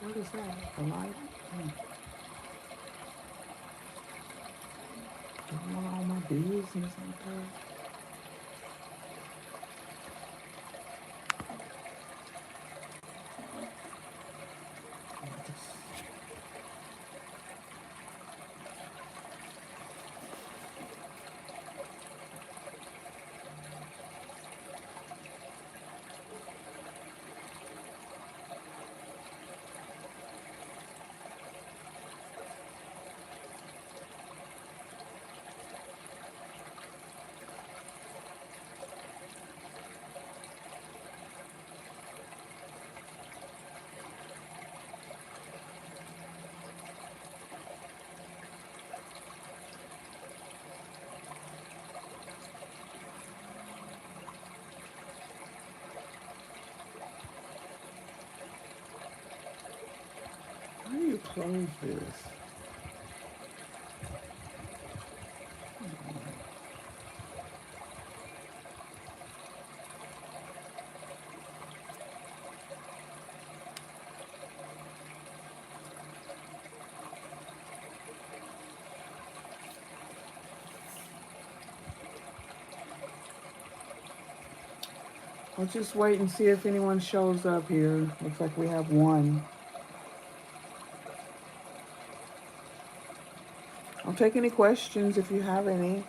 What is that? The light? Doing all my business out there. How do you close this? I'll just wait and see if anyone shows up here. Looks like we have one. I'll take any questions if you have any.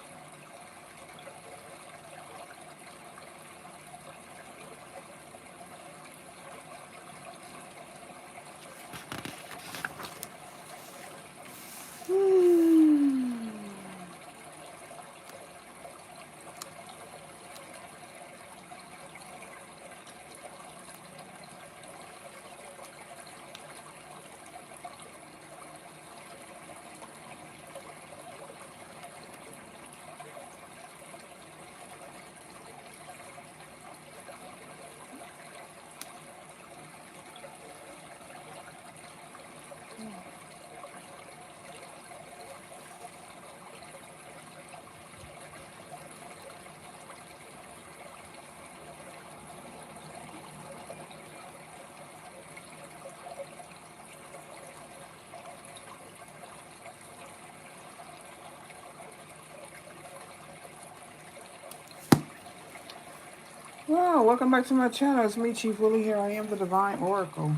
Wow, welcome back to my channel. It's me, Chief Willie. Here I am, the Divine Oracle.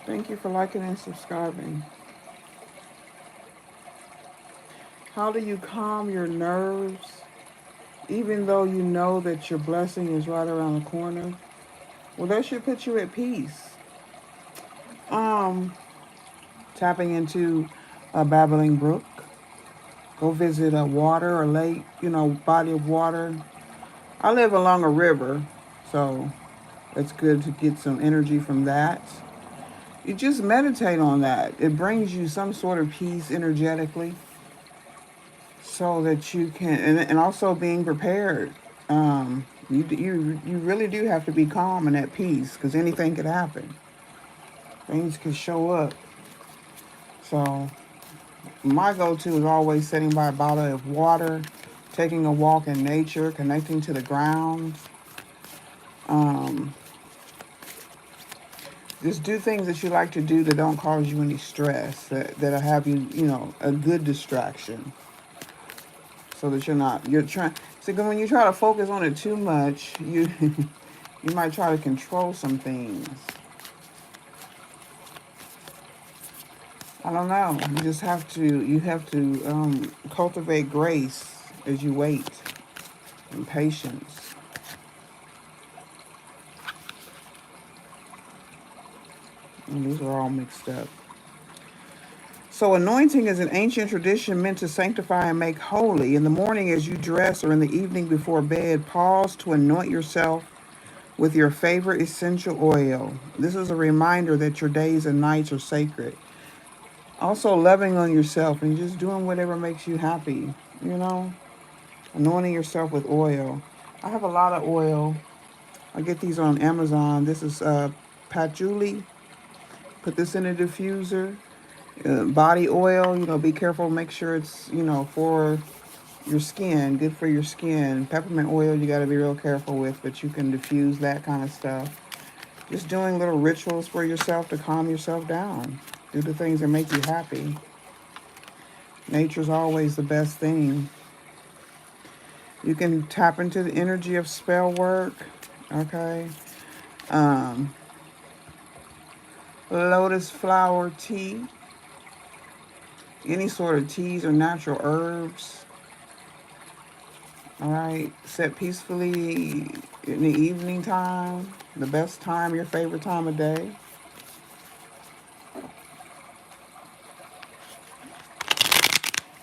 Thank you for liking and subscribing. How do you calm your nerves even though you know that your blessing is right around the corner? Well, that should put you at peace. Um, Tapping into a babbling brook. Go visit a water or lake, body of water. I live along a river, so it's good to get some energy from that. You just meditate on that. It brings you some sort of peace energetically so that you can, and also being prepared. You really do have to be calm and at peace because anything could happen. Things could show up. So my go-to is always sitting by a bottle of water, taking a walk in nature, connecting to the ground. Um, just do things that you like to do that don't cause you any stress, that'll have you, a good distraction. So that you're trying, see, when you try to focus on it too much, you you might try to control some things. I don't know. You have to cultivate grace as you wait and patience. And these are all mixed up. So anointing is an ancient tradition meant to sanctify and make holy. In the morning as you dress or in the evening before bed, pause to anoint yourself with your favorite essential oil. This is a reminder that your days and nights are sacred. Also loving on yourself and just doing whatever makes you happy, you know? Anointing yourself with oil. I have a lot of oil. I get these on Amazon. This is patchouli. Put this in a diffuser. Body oil, be careful. Make sure it's, for Your skin, good for your skin. Peppermint oil you got to be real careful with, but you can diffuse that kind of stuff. Just doing little rituals for yourself to calm yourself down. Do the things that make you happy. Nature's always the best thing. You can tap into the energy of spell work. Okay. Um, Lotus flower tea. Any sort of teas or natural herbs. All right. Set peacefully in the evening time. The best time, your favorite time of day.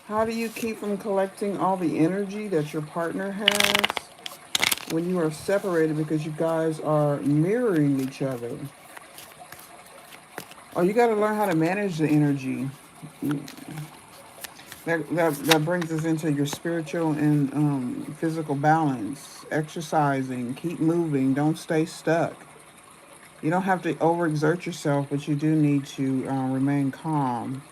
How do you keep from collecting all the energy that your partner has when you are separated because you guys are mirroring each other? Oh, you got to learn how to manage the energy. That brings us into your spiritual and physical balance. Exercising, keep moving, don't stay stuck. You don't have to overexert yourself, but you do need to remain calm.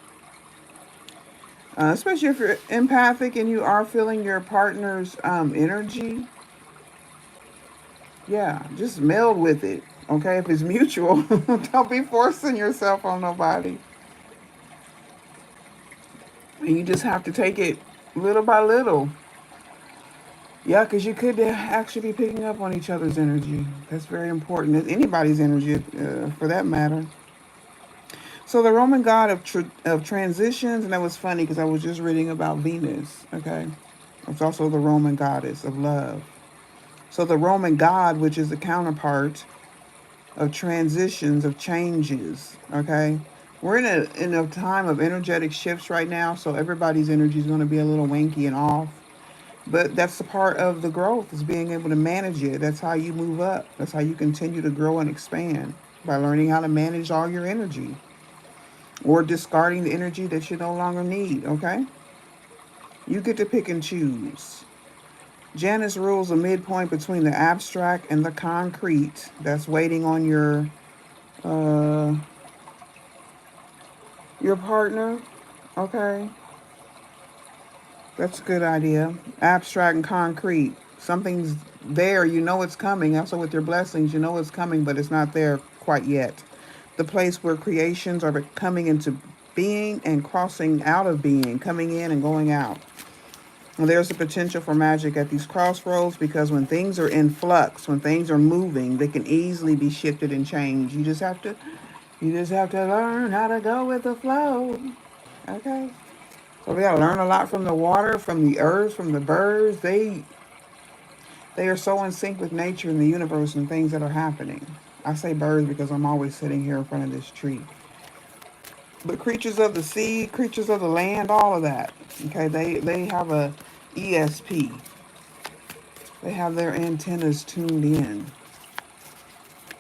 Especially if you're empathic and you are feeling your partner's energy. Yeah, just meld with it. Okay, if it's mutual, don't be forcing yourself on nobody. And you just have to take it little by little. Yeah, because you could actually be picking up on each other's energy. That's very important. It's anybody's energy, for that matter. So the Roman god of transitions, and that was funny because I was just reading about Venus. Okay, it's also the Roman goddess of love. So the Roman god, which is the counterpart of transitions, of changes. Okay, we're in a time of energetic shifts right now, so everybody's energy is going to be a little wanky and off. But that's the part of the growth, is being able to manage it. That's how you move up. That's how you continue to grow and expand, by learning how to manage all your energy or discarding the energy that you no longer need. Okay, you get to pick and choose. Janus rules a midpoint between the abstract and the concrete. That's waiting on uh, your partner. Okay, that's a good idea. Abstract and concrete. Something's there, you know it's coming. Also, with your blessings, you know it's coming, but it's not there quite yet. The place where creations are coming into being and crossing out of being, coming in and going out. And there's a potential for magic at these crossroads, because when things are in flux, when things are moving, they can easily be shifted and changed. You just have to learn how to go with the flow. Okay. So we gotta learn a lot from the water, from the earth, from the birds. They are so in sync with nature and the universe and things that are happening. I say birds because I'm always sitting here in front of this tree. But creatures of the sea, creatures of the land, all of that. Okay, they have a ESP. They have their antennas tuned in.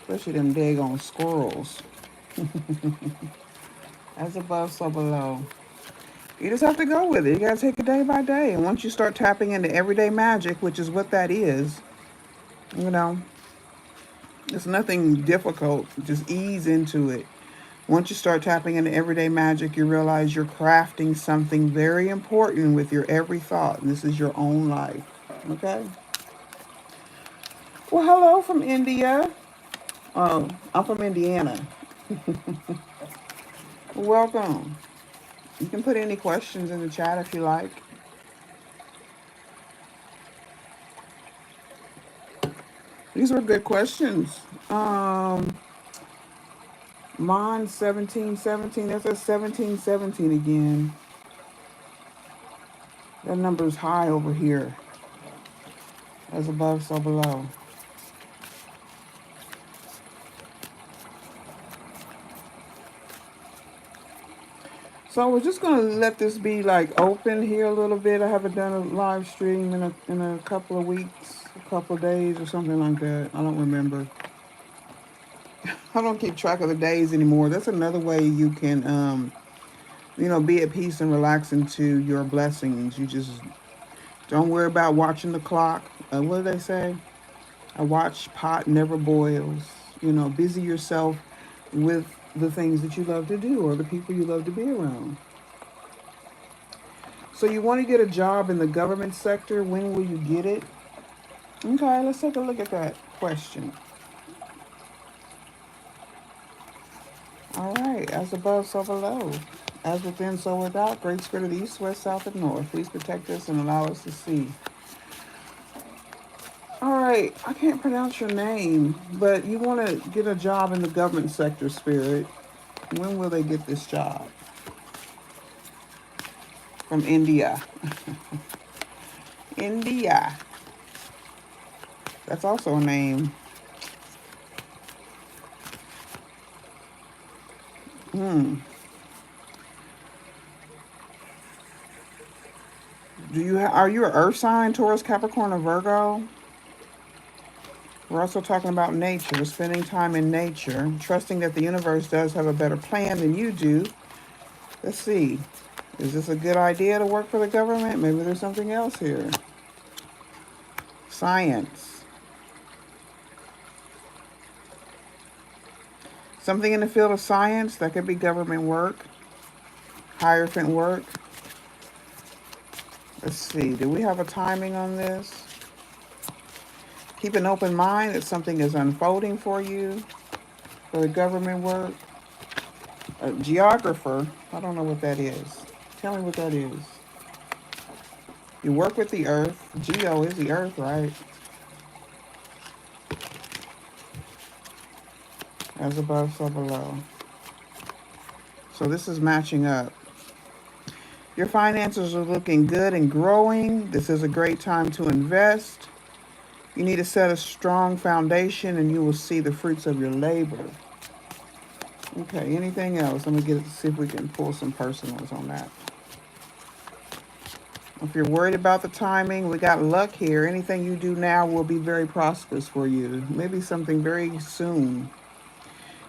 Especially them daggone squirrels. As above, so below. You just have to go with it. You gotta take it day by day. And once you start tapping into everyday magic, which is what that is, you know, it's nothing difficult. Just ease into it. Once you start tapping into everyday magic, you realize you're crafting something very important with your every thought. And this is your own life. Okay? Well, hello from India. Oh, I'm from Indiana. Welcome. You can put any questions in the chat if you like. These were good questions. Mon 1717. That's a 1717 again. That number's high over here. As above, so below. So we're just gonna let this be like open here a little bit. I haven't done a live stream in a couple of weeks, a couple of days or something like that. I don't remember. I don't keep track of the days anymore. That's another way you can be at peace and relax into your blessings. You just don't worry about watching the clock. What do they say? A watch pot never boils. Busy yourself with the things that you love to do or the people you love to be around. So you want to get a job in the government sector. When will you get it? Okay, let's take a look at that question. All right, as above, so below. As within, so without. Great Spirit of the East, West, South, and North. Please protect us and allow us to see. All right, I can't pronounce your name, but you want to get a job in the government sector, Spirit. When will they get this job? From India. India. That's also a name. Hmm. Are you an Earth sign, Taurus, Capricorn, or Virgo? We're also talking about nature, spending time in nature, trusting that the universe does have a better plan than you do. Let's see. Is this a good idea to work for the government? Maybe there's something else here. Science. Something in the field of science. That could be government work, hierophant work. Let's see. Do we have a timing on this? Keep an open mind that something is unfolding for you for the government work. A geographer. I don't know what that is. Tell me what that is. You work with the earth. Geo is the earth, right? As above, so below. So this is matching up. Your finances are looking good and growing. This is a great time to invest. You need to set a strong foundation and you will see the fruits of your labor. Okay, anything else? Let me see if we can pull some personals on that. If you're worried about the timing, we got luck here. Anything you do now will be very prosperous for you. Maybe something very soon.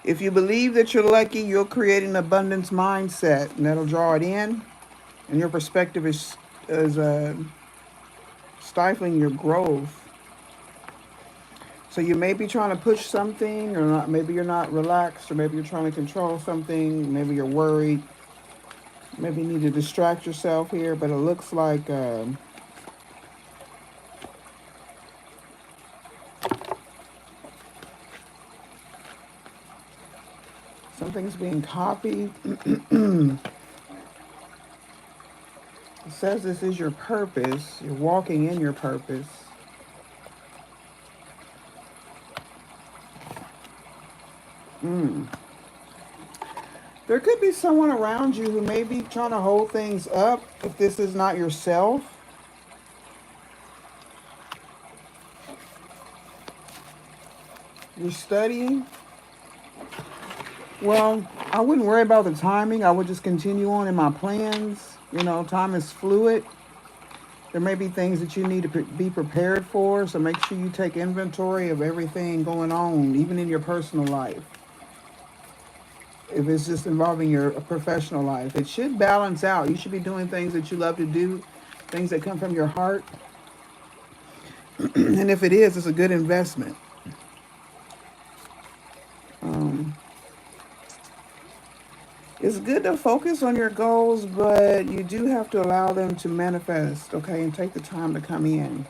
If you believe that you're lucky, you'll create an abundance mindset, and that'll draw it in. And your perspective is stifling your growth. So you may be trying to push something, or not. Maybe you're not relaxed, or maybe you're trying to control something. Maybe you're worried. Maybe you need to distract yourself here, but it looks like something's being copied. It says this is your purpose. You're walking in your purpose. There could be someone around you who may be trying to hold things up if this is not yourself. You're studying. Well, I wouldn't worry about the timing. I would just continue on in my plans. You know, time is fluid. There may be things that you need to be prepared for, so make sure you take inventory of everything going on, even in your personal life. If it's just involving your professional life, it should balance out. You should be doing things that you love to do, things that come from your heart. And if it is, it's a good investment. It's good to focus on your goals, but you do have to allow them to manifest, okay, and take the time to come in.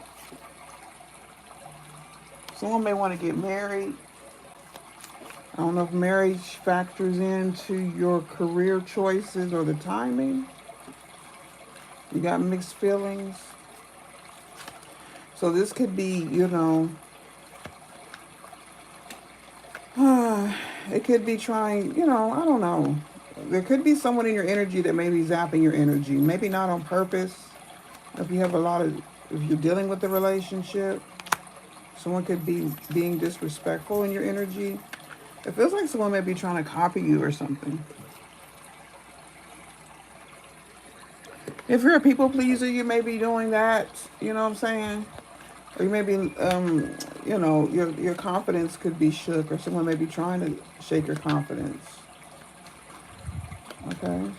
Someone may want to get married. I don't know if marriage factors into your career choices or the timing. You got mixed feelings. So this could be, it could be trying, I don't know. There could be someone in your energy that may be zapping your energy. Maybe not on purpose. If you're dealing with the relationship, someone could be being disrespectful in your energy. It feels like someone may be trying to copy you or something. If you're a people pleaser, you may be doing that. You know what I'm saying? Or you may be, your confidence could be shook, or someone may be trying to shake your confidence. Okay.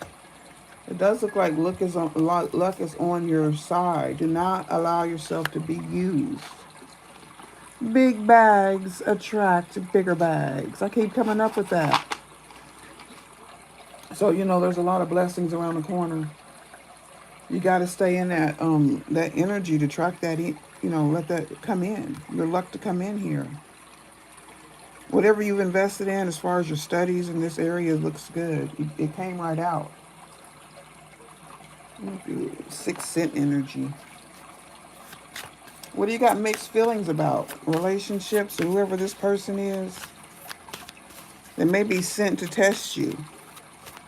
It does look like luck is on your side. Do not allow yourself to be used. Big bags attract bigger bags. I keep coming up with that. So, there's a lot of blessings around the corner. You got to stay in that energy to track that in, let that come in. Your luck to come in here. Whatever you've invested in as far as your studies in this area looks good. It came right out. 6 cent energy. What do you got mixed feelings about? Relationships or whoever this person is? They may be sent to test you.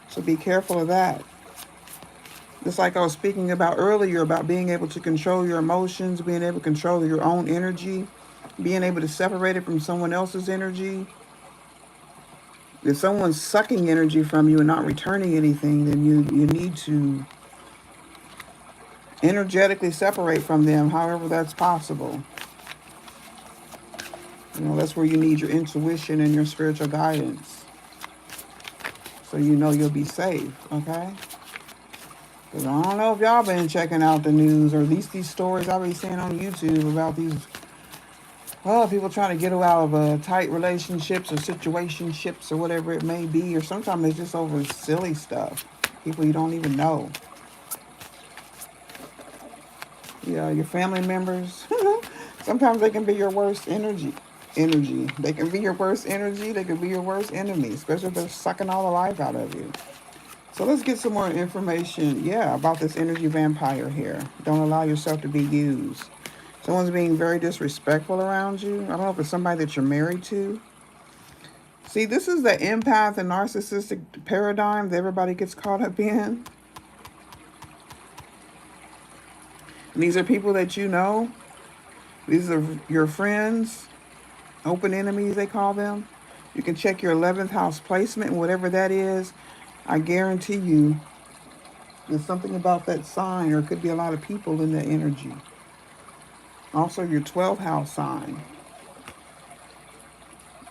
So be careful of that. Just like I was speaking about earlier about being able to control your emotions, being able to control your own energy, being able to separate it from someone else's energy. If someone's sucking energy from you and not returning anything, then you need to energetically separate from them however that's possible. That's where you need your intuition and your spiritual guidance. So you'll be safe, okay? Because I don't know if y'all been checking out the news, or at least these stories I've been seeing on YouTube about these, people trying to get out of tight relationships or situationships or whatever it may be, or sometimes it's just over silly stuff. People you don't even know. Yeah, your family members. Sometimes they can be your worst energy. They can be your worst energy. They can be your worst enemy, especially if they're sucking all the life out of you. So let's get some more information, about this energy vampire here. Don't allow yourself to be used. Someone's being very disrespectful around you. I don't know if it's somebody that you're married to. See, this is the empath and narcissistic paradigm that everybody gets caught up in. And these are people that you know. These are your friends, open enemies they call them. You can check your 11th house placement, and whatever that is, I guarantee you there's something about that sign, or it could be a lot of people in that energy. Also, your 12th house sign.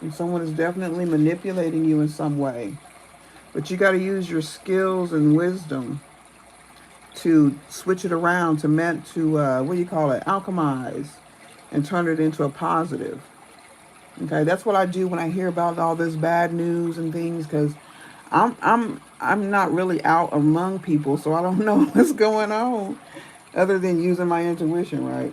And someone is definitely manipulating you in some way. But you got to use your skills and wisdom to switch it around to alchemize and turn it into a positive. Okay, that's what I do when I hear about all this bad news and things, because I'm not really out among people, so I don't know what's going on other than using my intuition, right?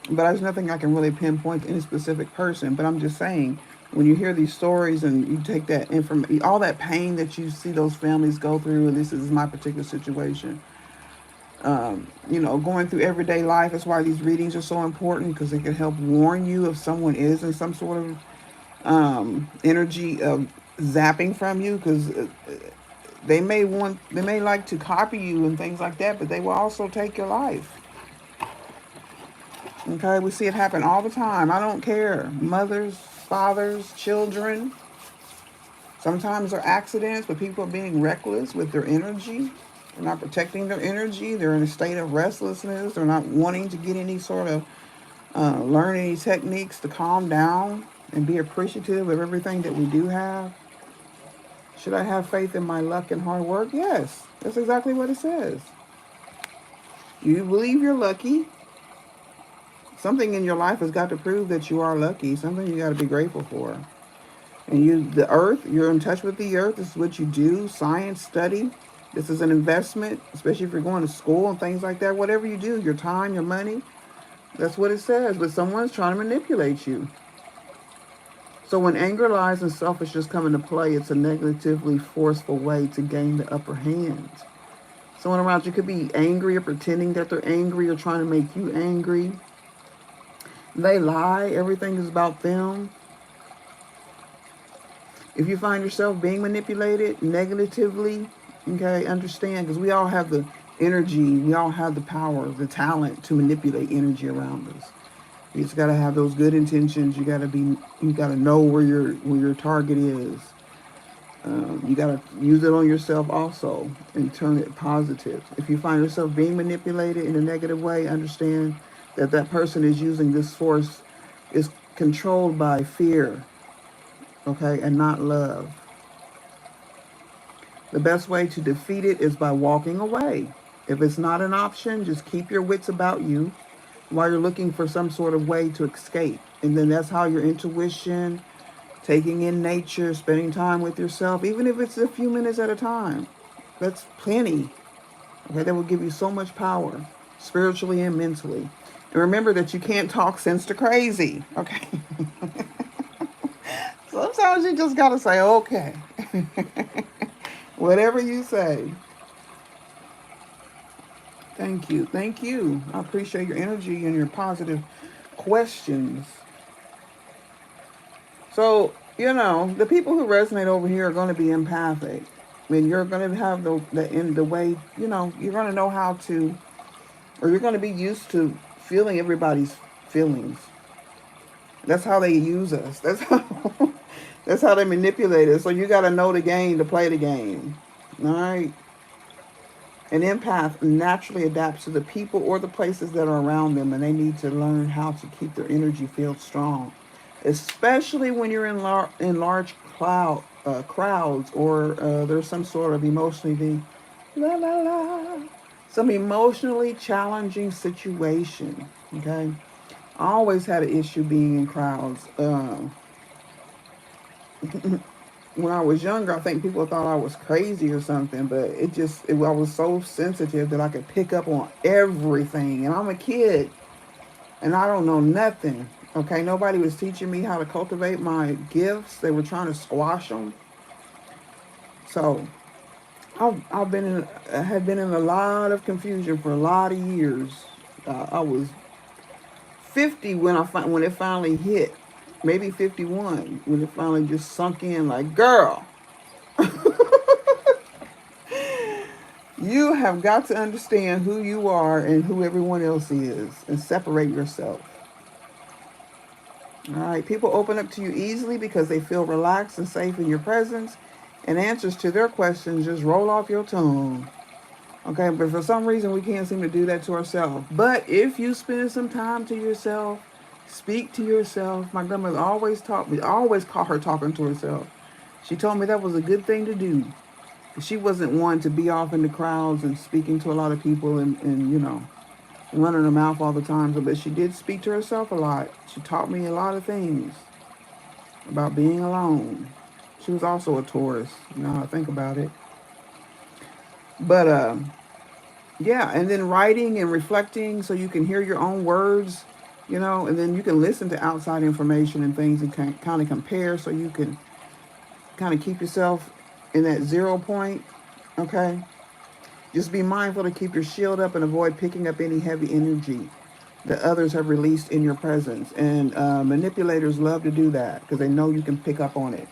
But there's nothing I can really pinpoint to any specific person. But I'm just saying, when you hear these stories and you take that information, all that pain that you see those families go through, and this is my particular situation, going through everyday life. That's why these readings are so important, because they can help warn you if someone is in some sort of energy of zapping from you, because they may like to copy you and things like that, but they will also take your life. Okay, we see it happen all the time. I don't care. Mothers, fathers, children. Sometimes they're accidents, but people are being reckless with their energy. They're not protecting their energy. They're in a state of restlessness. They're not wanting to get any sort of learn any techniques to calm down and be appreciative of everything that we do have. Should I have faith in my luck and hard work? Yes, that's exactly what it says. You believe you're lucky. Something in your life has got to prove that you are lucky. Something you got to be grateful for. And the earth, you're in touch with the earth. This is what you do. Science, study. This is an investment, especially if you're going to school and things like that. Whatever you do, your time, your money, that's what it says. But someone's trying to manipulate you. So when anger, lies, and selfishness come into play, it's a negatively forceful way to gain the upper hand. Someone around you could be angry or pretending that they're angry or trying to make you angry. They lie. Everything is about them. If you find yourself being manipulated negatively, okay, understand, because we all have the energy, we all have the power, the talent to manipulate energy around us. You just gotta have those good intentions. You gotta know where your target is. You gotta use it on yourself also and turn it positive. If you find yourself being manipulated in a negative way, understand that person is using this force, is controlled by fear, okay, and not love. The best way to defeat it is by walking away. If it's not an option, just keep your wits about you while you're looking for some sort of way to escape. And then that's how your intuition, taking in nature, spending time with yourself, even if it's a few minutes at a time, that's plenty. Okay, that will give you so much power, spiritually and mentally. And remember that you can't talk sense to crazy. Okay. Sometimes you just gotta say, okay. Whatever you say. Thank you. Thank you. I appreciate your energy and your positive questions. So, the people who resonate over here are going to be empathic. I mean, you're going to have in the way, you're going to know how to, or you're going to be used to feeling everybody's feelings. That's how they use us. That's how they manipulate us. So you got to know the game to play the game. All right. An empath naturally adapts to the people or the places that are around them, and they need to learn how to keep their energy field strong, especially when you're in large crowds, or there's some sort of la la la, some emotionally challenging situation. Okay, I always had an issue being in crowds. When I was younger, I think people thought I was crazy or something, but I was so sensitive that I could pick up on everything. And I'm a kid, and I don't know nothing. Okay, nobody was teaching me how to cultivate my gifts. They were trying to squash them. So I have been in a lot of confusion for a lot of years. I was 50 when it finally hit, maybe 51 when it finally just sunk in. Like, girl, you have got to understand who you are and who everyone else is, and separate yourself. All right, people open up to you easily because they feel relaxed and safe in your presence, and answers to their questions just roll off your tongue. Okay, but for some reason we can't seem to do that to ourselves. But if you spend some time to yourself, speak to yourself. My grandmother always taught me, I always caught her talking to herself. She told me that was a good thing to do. She wasn't one to be off in the crowds and speaking to a lot of people and running her mouth all the time. But she did speak to herself a lot. She taught me a lot of things about being alone. She was also a Taurus, now I think about it. But yeah, and then writing and reflecting so you can hear your own words, and then you can listen to outside information and things and kind of compare so you can kind of keep yourself in that 0 point. Okay, just be mindful to keep your shield up and avoid picking up any heavy energy that others have released in your presence. And manipulators love to do that because they know you can pick up on it.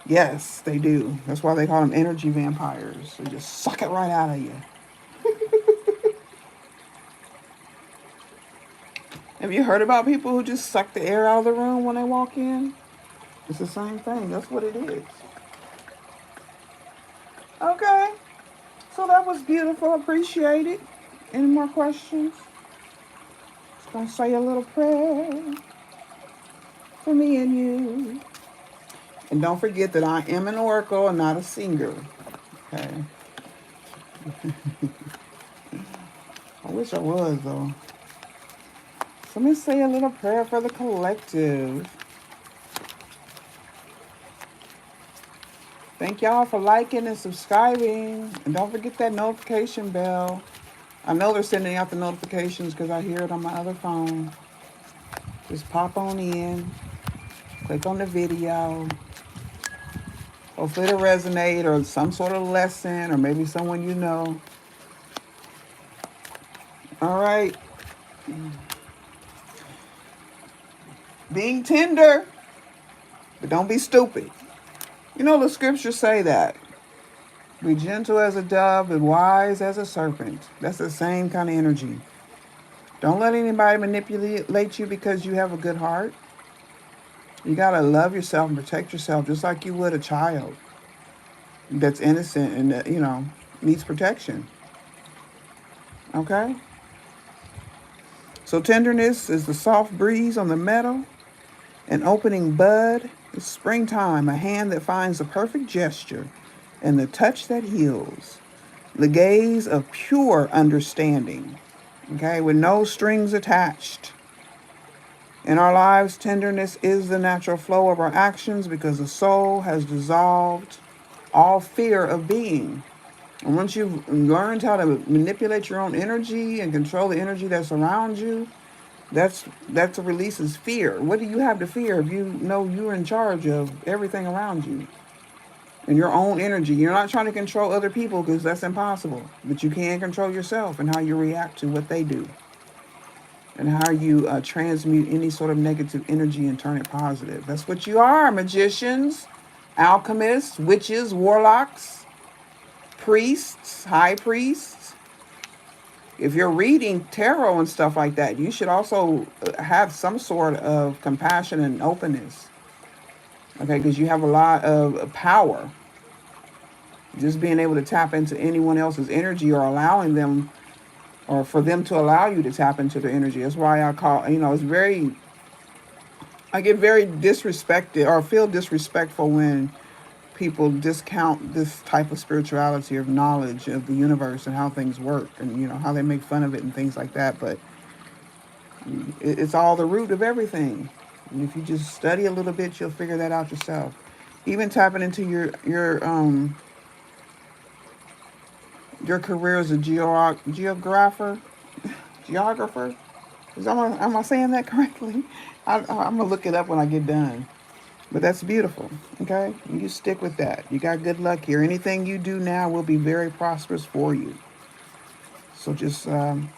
Yes, they do. That's why they call them energy vampires. They just suck it right out of you. Have you heard about people who just suck the air out of the room when they walk in? It's the same thing. That's what it is. Okay. So that was beautiful. Appreciate it. Any more questions? Just gonna say a little prayer for me and you. And don't forget that I am an oracle and not a singer. Okay. I wish I was though. So let me say a little prayer for the collective. Thank y'all for liking and subscribing. And don't forget that notification bell. I know they're sending out the notifications because I hear it on my other phone. Just pop on in. Click on the video. Hopefully it'll resonate, or some sort of lesson, or maybe someone you know. All right. Being tender, but don't be stupid. The scriptures say that. Be gentle as a dove and wise as a serpent. That's the same kind of energy. Don't let anybody manipulate you because you have a good heart. You got to love yourself and protect yourself just like you would a child that's innocent and that, needs protection. Okay? So tenderness is the soft breeze on the meadow, an opening bud. It's springtime, a hand that finds the perfect gesture, and the touch that heals. The gaze of pure understanding, okay, with no strings attached. In our lives, tenderness is the natural flow of our actions because the soul has dissolved all fear of being. And once you've learned how to manipulate your own energy and control the energy that's around you, that's releases fear. What do you have to fear if you know you're in charge of everything around you and your own energy? You're not trying to control other people because that's impossible, but you can control yourself and how you react to what they do and how you transmute any sort of negative energy and turn it positive. That's what you are: magicians, alchemists, witches, warlocks, priests, high priests. If you're reading tarot and stuff like that, you should also have some sort of compassion and openness. Okay, because you have a lot of power. Just being able to tap into anyone else's energy or allowing them, or for them to allow you to tap into their energy. That's why I call, it's very, I get very disrespected or feel disrespectful when people discount this type of spirituality, of knowledge of the universe and how things work, and how they make fun of it and things like that. But it's all the root of everything. And if you just study a little bit, you'll figure that out yourself. Even tapping into your career as a geographer. Geographer. Am I saying that correctly? I'm gonna look it up when I get done. But that's beautiful, okay? You stick with that. You got good luck here. Anything you do now will be very prosperous for you. So just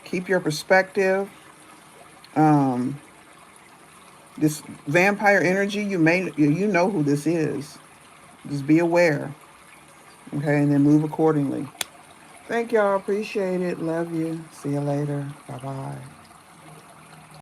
keep your perspective. This vampire energy, you know who this is. Just be aware, okay? And then move accordingly. Thank y'all. Appreciate it. Love you. See you later. Bye-bye.